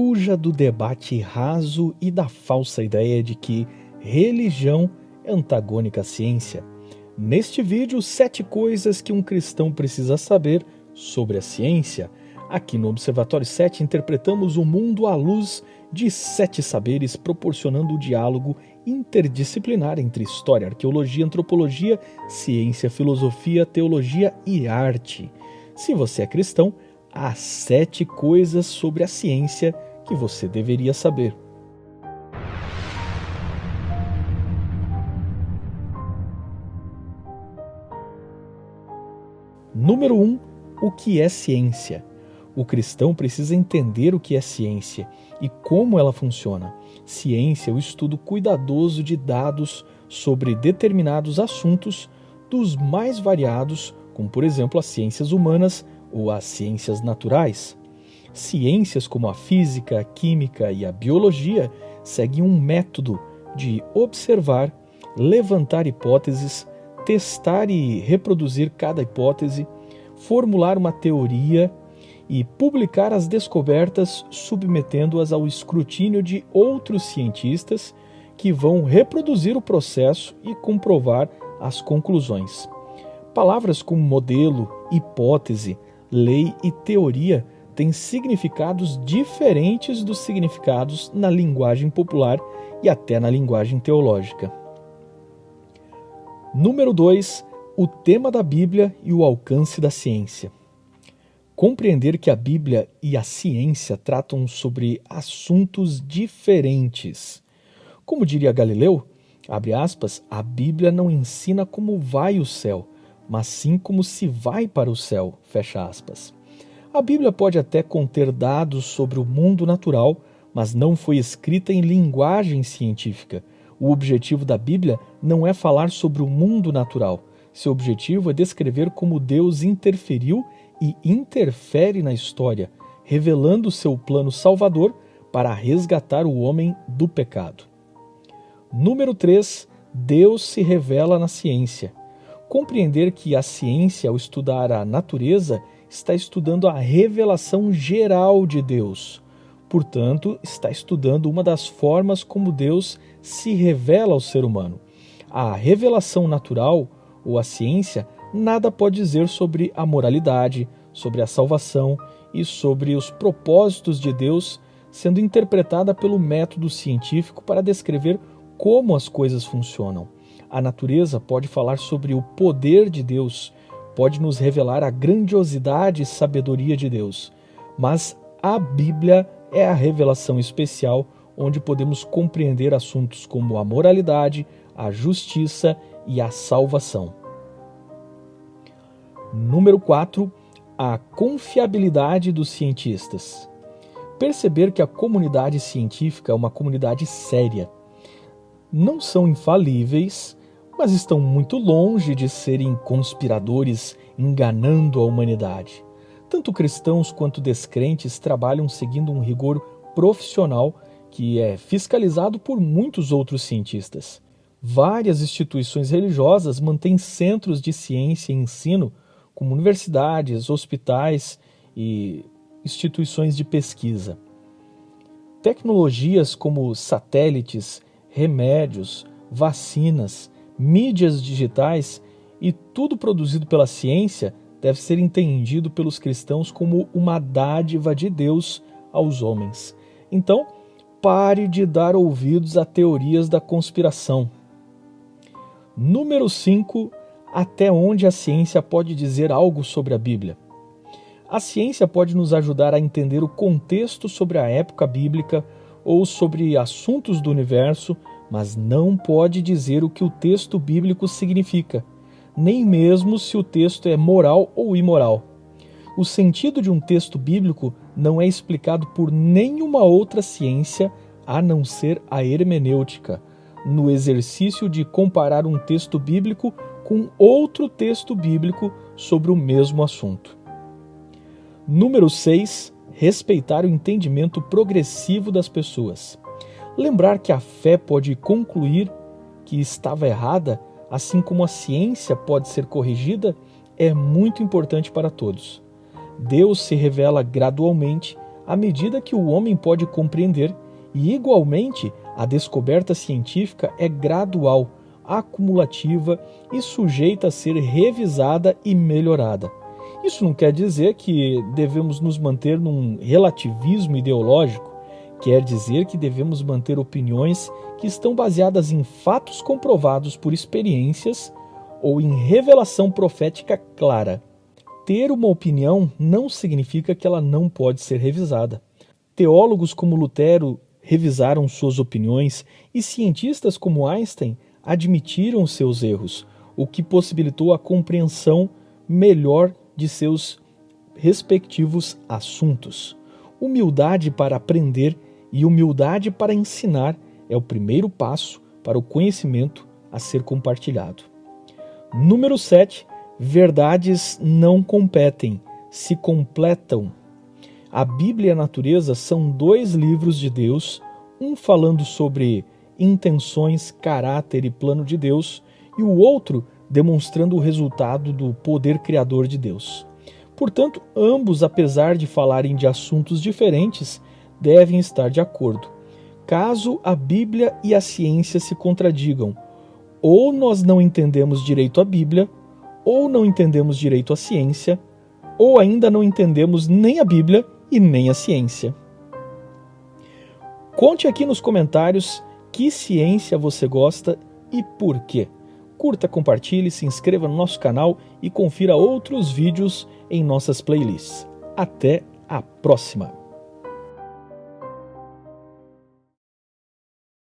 Fuja do debate raso e da falsa ideia de que religião é antagônica à ciência. Neste vídeo, 7 coisas que um cristão precisa saber sobre a ciência. Aqui no Observatório 7 interpretamos o mundo à luz de 7 saberes, proporcionando o diálogo interdisciplinar entre história, arqueologia, antropologia, ciência, filosofia, teologia e arte. Se você é cristão, há 7 coisas sobre a ciência que você deveria saber. Número 1. O que é ciência? O cristão precisa entender o que é ciência e como ela funciona. Ciência é o estudo cuidadoso de dados sobre determinados assuntos, dos mais variados, como por exemplo as ciências humanas ou as ciências naturais. Ciências como a física, a química e a biologia seguem um método de observar, levantar hipóteses, testar e reproduzir cada hipótese, formular uma teoria e publicar as descobertas, submetendo-as ao escrutínio de outros cientistas que vão reproduzir o processo e comprovar as conclusões. Palavras como modelo, hipótese, lei e teoria têm significados diferentes dos significados na linguagem popular e até na linguagem teológica. Número 2. O tema da Bíblia e o alcance da ciência. Compreender que a Bíblia e a ciência tratam sobre assuntos diferentes. Como diria Galileu, abre aspas, a Bíblia não ensina como vai o céu, mas sim como se vai para o céu, fecha aspas. A Bíblia pode até conter dados sobre o mundo natural, mas não foi escrita em linguagem científica. O objetivo da Bíblia não é falar sobre o mundo natural. Seu objetivo é descrever como Deus interferiu e interfere na história, revelando seu plano salvador para resgatar o homem do pecado. Número 3. Deus se revela na ciência. Compreender que a ciência, ao estudar a natureza, está estudando a revelação geral de Deus. Portanto, está estudando uma das formas como Deus se revela ao ser humano. A revelação natural, ou a ciência, nada pode dizer sobre a moralidade, sobre a salvação e sobre os propósitos de Deus, sendo interpretada pelo método científico para descrever como as coisas funcionam. A natureza pode falar sobre o poder de Deus, pode nos revelar a grandiosidade e sabedoria de Deus, mas a Bíblia é a revelação especial onde podemos compreender assuntos como a moralidade, a justiça e a salvação. Número 4. A confiabilidade dos cientistas. Perceber que a comunidade científica é uma comunidade séria. Não são infalíveis, mas estão muito longe de serem conspiradores enganando a humanidade. Tanto cristãos quanto descrentes trabalham seguindo um rigor profissional que é fiscalizado por muitos outros cientistas. Várias instituições religiosas mantêm centros de ciência e ensino, como universidades, hospitais e instituições de pesquisa. Tecnologias como satélites, remédios, vacinas, mídias digitais e tudo produzido pela ciência deve ser entendido pelos cristãos como uma dádiva de Deus aos homens. Então, pare de dar ouvidos a teorias da conspiração. Número 5. Até onde a ciência pode dizer algo sobre a Bíblia? A ciência pode nos ajudar a entender o contexto sobre a época bíblica ou sobre assuntos do universo, mas não pode dizer o que o texto bíblico significa, nem mesmo se o texto é moral ou imoral. O sentido de um texto bíblico não é explicado por nenhuma outra ciência a não ser a hermenêutica, no exercício de comparar um texto bíblico com outro texto bíblico sobre o mesmo assunto. Número 6. Respeitar o entendimento progressivo das pessoas. Lembrar que a fé pode concluir que estava errada, assim como a ciência pode ser corrigida, é muito importante para todos. Deus se revela gradualmente à medida que o homem pode compreender, e igualmente a descoberta científica é gradual, acumulativa e sujeita a ser revisada e melhorada. Isso não quer dizer que devemos nos manter num relativismo ideológico, quer dizer que devemos manter opiniões que estão baseadas em fatos comprovados por experiências ou em revelação profética clara. Ter uma opinião não significa que ela não pode ser revisada. Teólogos como Lutero revisaram suas opiniões e cientistas como Einstein admitiram seus erros, o que possibilitou a compreensão melhor de seus respectivos assuntos. Humildade para aprender e humildade para ensinar é o primeiro passo para o conhecimento a ser compartilhado. Número 7. Verdades não competem, se completam. A Bíblia e a natureza são dois livros de Deus, um falando sobre intenções, caráter e plano de Deus, e o outro demonstrando o resultado do poder criador de Deus. Portanto, ambos, apesar de falarem de assuntos diferentes, devem estar de acordo. Caso a Bíblia e a ciência se contradigam, ou nós não entendemos direito a Bíblia, ou não entendemos direito a ciência, ou ainda não entendemos nem a Bíblia e nem a ciência. Conte aqui nos comentários que ciência você gosta e por quê. Curta, compartilhe, se inscreva no nosso canal e confira outros vídeos em nossas playlists. Até a próxima!